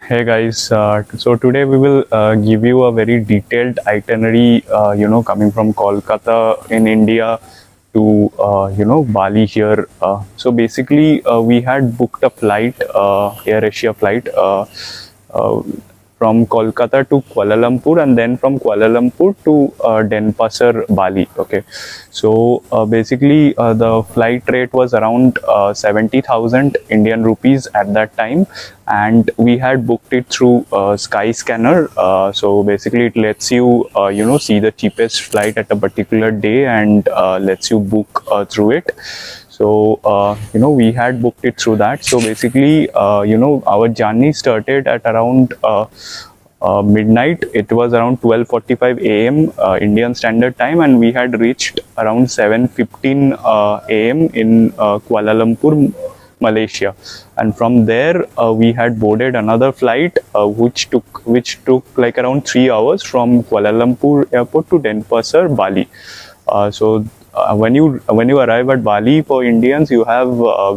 Hey guys, so today we will give you a very detailed itinerary, coming from Kolkata in India to, Bali here. So basically, we had booked a flight, Air Asia flight, uh, from Kolkata to Kuala Lumpur, and then from Kuala Lumpur to Denpasar, Bali. Okay, so basically the flight rate was around 70,000 Indian rupees at that time, and we had booked it through Skyscanner. So basically, it lets you see the cheapest flight at a particular day and lets you book through it. So we had booked it through that. So basically, our journey started at around midnight. It was around 12:45 a.m. Indian Standard Time, and we had reached around 7:15 a.m. in Kuala Lumpur, Malaysia. And from there, we had boarded another flight, which took like around 3 hours from Kuala Lumpur airport to Denpasar, Bali. When you arrive at Bali, for Indians, you have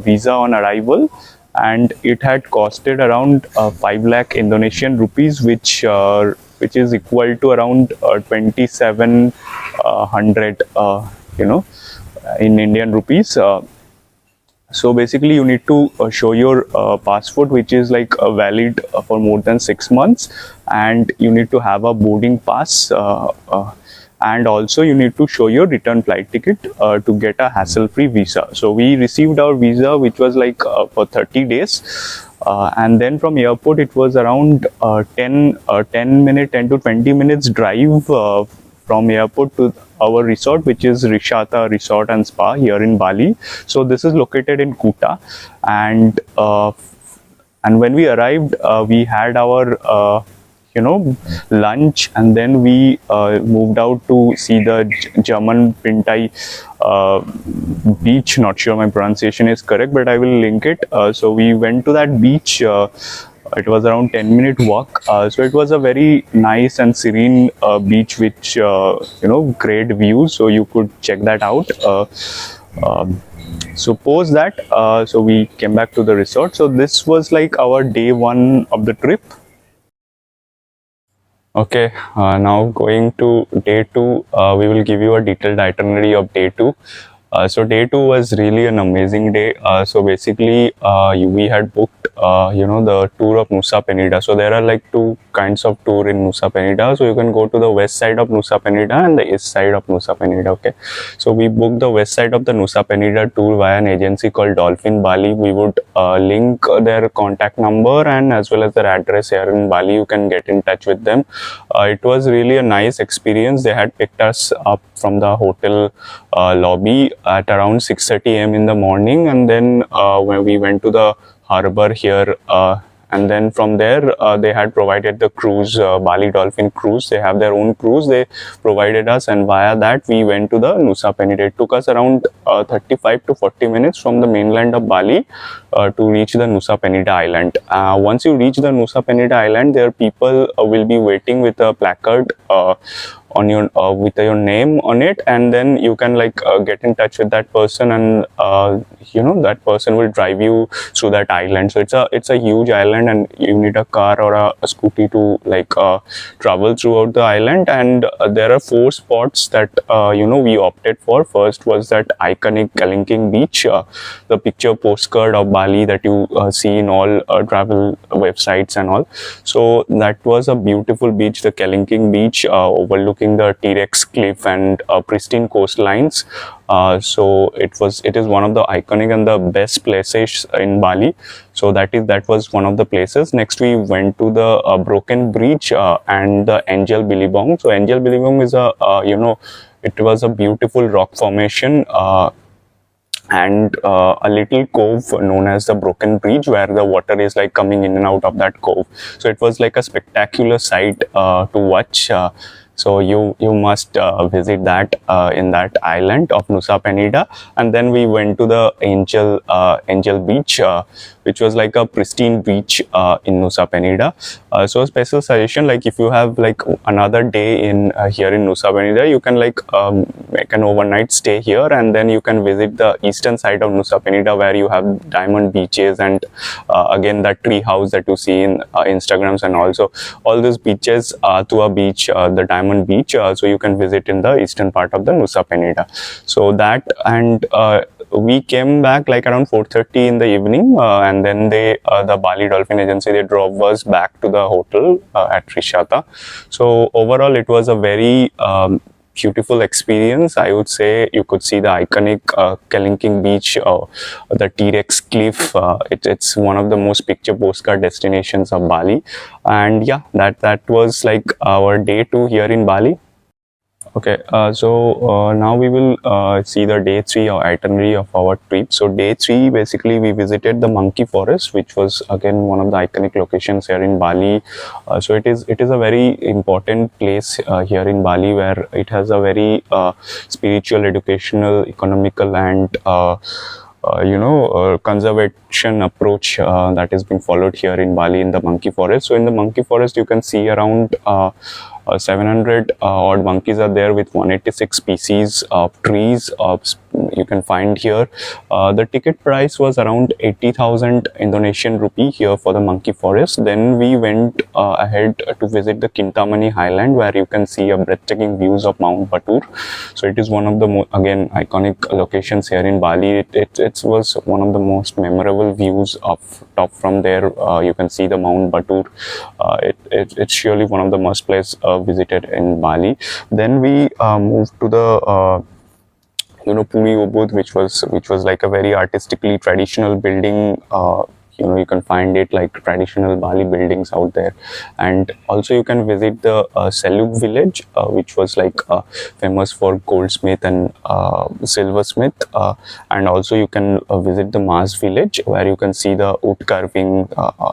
visa on arrival, and it had costed around 5 lakh Indonesian rupees, which is equal to around 2700 in Indian rupees. So basically, you need to show your passport, which is like valid for more than 6 months, and you need to have a boarding pass. And also you need to show your return flight ticket to get a hassle-free visa. So we received our visa, which was like for 30 days. And then from airport, it was around 10 to 20 minutes drive from airport to our resort, which is Rishata Resort and Spa here in Bali. So this is located in Kuta. And when we arrived, we had our lunch, and then we moved out to see the German Pintai beach. Not sure my pronunciation is correct, but I will link it. So we went to that beach. It was around 10-minute walk. So it was a very nice and serene beach, which great views. So you could check that out. So post that, so we came back to the resort. So this was like our day one of the trip. Okay, now going to day two, we will give you a detailed itinerary of day two. So day two was really an amazing day. So basically, we had booked, the tour of Nusa Penida. So there are like two kinds of tour in Nusa Penida. So you can go to the west side of Nusa Penida and the east side of Nusa Penida. Okay, so we booked the west side of the Nusa Penida tour via an agency called Dolphin Bali. We would link their contact number and as well as their address here in Bali. You can get in touch with them. It was really a nice experience. They had picked us up from the hotel lobby at around 6:30 a.m. in the morning, and then when we went to the harbor here, and then from there they had provided the cruise, Bali Dolphin cruise. They have their own cruise they provided us, and via that we went to the Nusa Penida. It took us around 35 to 40 minutes from the mainland of Bali to reach the Nusa Penida island. Once you reach the Nusa Penida island, there people will be waiting with a placard on your with your name on it, and then you can like get in touch with that person, and that person will drive you through that island. So it's a huge island, and you need a car or a scooty to like travel throughout the island. And there are 4 spots that we opted for. First was that iconic Kelingking beach, the picture postcard of Bali that you see in all travel websites and all. So that was a beautiful beach, the Kelingking beach, overlooking the T-Rex cliff and pristine coastlines. So it is one of the iconic and the best places in Bali. So that was one of the places. Next we went to the Broken Bridge and the Angel Billabong. So Angel Billabong is it was a beautiful rock formation and a little cove known as the Broken Bridge, where the water is like coming in and out of that cove. So it was like a spectacular sight to watch. So you must visit that in that island of Nusa Penida. And then we went to the Angel Beach, which was like a pristine beach in Nusa Penida. So a special suggestion, like if you have like another day in here in Nusa Penida, you can like make an overnight stay here, and then you can visit the eastern side of Nusa Penida, where you have diamond beaches and again that tree house that you see in Instagrams, and also all these beaches to a beach, the diamond beach, so you can visit in the eastern part of the Nusa Penida. So that, and we came back like around 4:30 in the evening, and then the Bali Dolphin Agency, they drove us back to the hotel at Rishata. So overall it was a very beautiful experience. I would say you could see the iconic Kelingking beach, the T-Rex cliff. It's one of the most picture postcard destinations of Bali. And yeah, that was like our day 2 here in Bali. Okay, so now we will see the day 3 or itinerary of our trip. So day 3, basically we visited the monkey forest, which was again one of the iconic locations here in Bali. So it is a very important place here in Bali, where it has a very spiritual, educational, economical, and conservation approach that is being followed here in Bali in the monkey forest. So in the monkey forest, you can see around 700 odd monkeys are there, with 186 species of trees you can find here. The ticket price was around 80,000 Indonesian rupee here for the monkey forest. Then we went ahead to visit the Kintamani Highland, where you can see a breathtaking views of Mount Batur. So it is one of the again iconic locations here in Bali. It was one of the most memorable views of top from there. You can see the Mount Batur. It's surely one of the must place visited in Bali. Then we moved to the Puri Ubud, which was like a very artistically traditional building. You can find it like traditional Bali buildings out there. And also you can visit the Seluk village, which was like famous for goldsmith and silversmith. And also you can visit the Mas village, where you can see the wood carving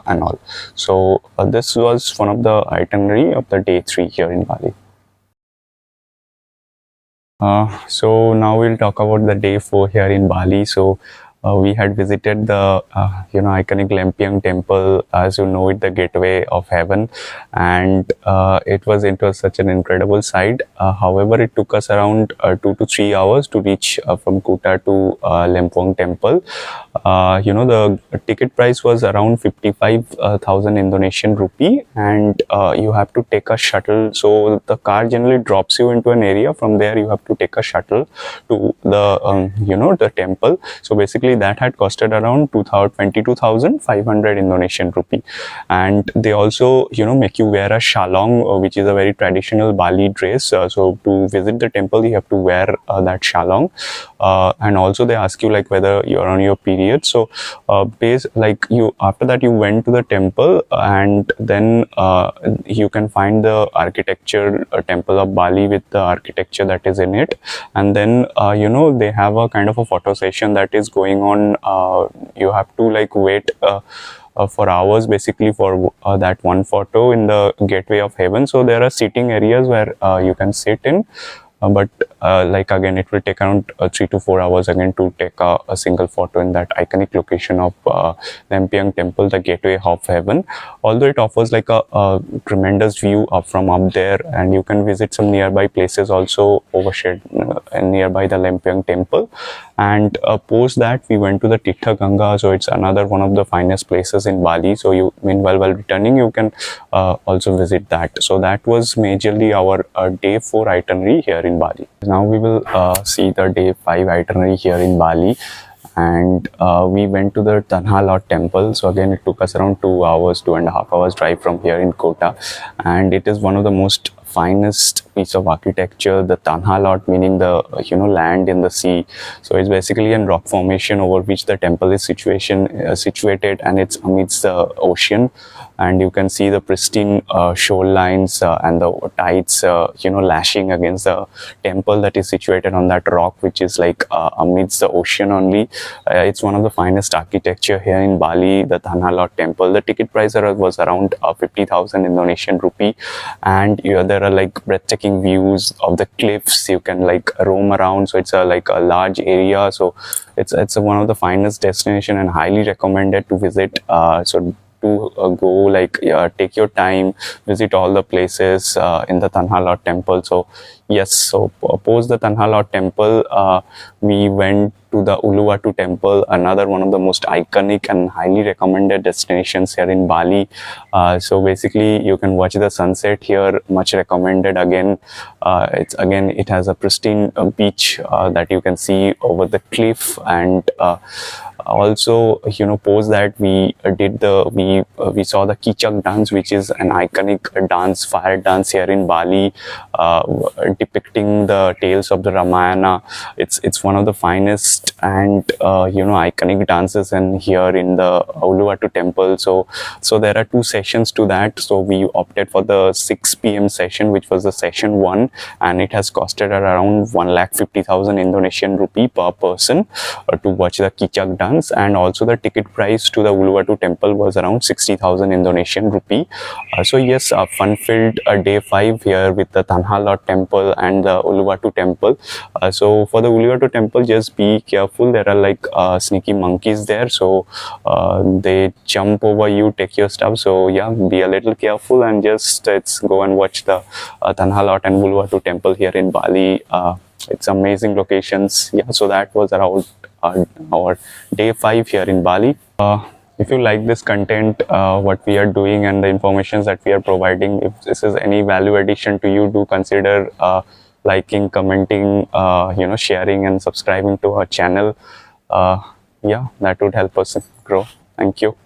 and all. So this was one of the itinerary of the day 3 here in Bali. So now we'll talk about the day 4 here in Bali. So we had visited the iconic Lempiang temple, as you know it, the gateway of heaven, and it was such an incredible sight. However, it took us around 2 to 3 hours to reach from Kuta to Lempiang temple. The ticket price was around 55,000 Indonesian rupee, and you have to take a shuttle. So the car generally drops you into an area. From there you have to take a shuttle to the the temple. So basically that had costed around 22,500 Indonesian rupee. And they also make you wear a shalong, which is a very traditional Bali dress. So to visit the temple you have to wear that shalong, and also they ask you like whether you're on your period. So after that you went to the temple, and then you can find the architecture temple of Bali with the architecture that is in it. And then they have a kind of a photo session that is going on. You have to like wait for hours basically for that one photo in the gateway of heaven. So there are sitting areas where you can sit in, but like again it will take around 3 to 4 hours again to take a single photo in that iconic location of Lempiang temple, the gateway of heaven. Although it offers like a tremendous view from up there, and you can visit some nearby places also overshed nearby the Lempiang temple. And post that we went to the Titha Ganga. So it's another one of the finest places in Bali. So you meanwhile while returning you can also visit that. So that was majorly our day 4 itinerary here in Bali. Now we will see the day 5 itinerary here in Bali. And we went to the Tanha Lot temple. So again it took us around 2.5 hours drive from here in Kota, and it is one of the most finest piece of architecture. The Tanha Lot meaning the land in the sea. So it's basically a rock formation over which the temple is situated, and it's amidst the ocean. And you can see the pristine shorelines and the tides lashing against the temple that is situated on that rock, which is like amidst the ocean only. It's one of the finest architecture here in Bali, the Tanha Lot temple. The ticket price was around 50,000 Indonesian rupee, and there are like breathtaking breathtaking views of the cliffs. You can like roam around, so it's a like a large area, so it's one of the finest destination and highly recommended to visit. So to go, like, take your time, visit all the places in the Tanhala temple. So yes, so post the Tanhala temple, we went to the Uluwatu temple, another one of the most iconic and highly recommended destinations here in Bali. So basically you can watch the sunset here, much recommended. Again, it has a pristine beach that you can see over the cliff. And also, you know, post that we saw the Kichak dance, which is an iconic dance, fire dance here in Bali, depicting the tales of the Ramayana. It's one of the finest and you know, iconic dances and here in the Uluwatu temple. So there are two sessions to that. So we opted for the 6 p.m. session, which was the session 1, and it has costed around 1,50,000 Indonesian rupee per person to watch the Kichak dance. And also the ticket price to the Uluwatu temple was around 60,000 Indonesian rupee. So yes, a fun-filled day 5 here with the Tanhala temple and the Uluwatu temple. So for the Uluwatu temple, just be careful. There are like sneaky monkeys there, so they jump over you, take your stuff. So yeah, be a little careful and just let's go and watch the Tanhala and Uluwatu temple here in Bali. It's amazing locations. Yeah, so that was around our day 5 here in Bali. If you like this content, what we are doing and the information that we are providing, if this is any value addition to you, do consider liking, commenting, you know, sharing and subscribing to our channel. Yeah, that would help us grow. Thank you.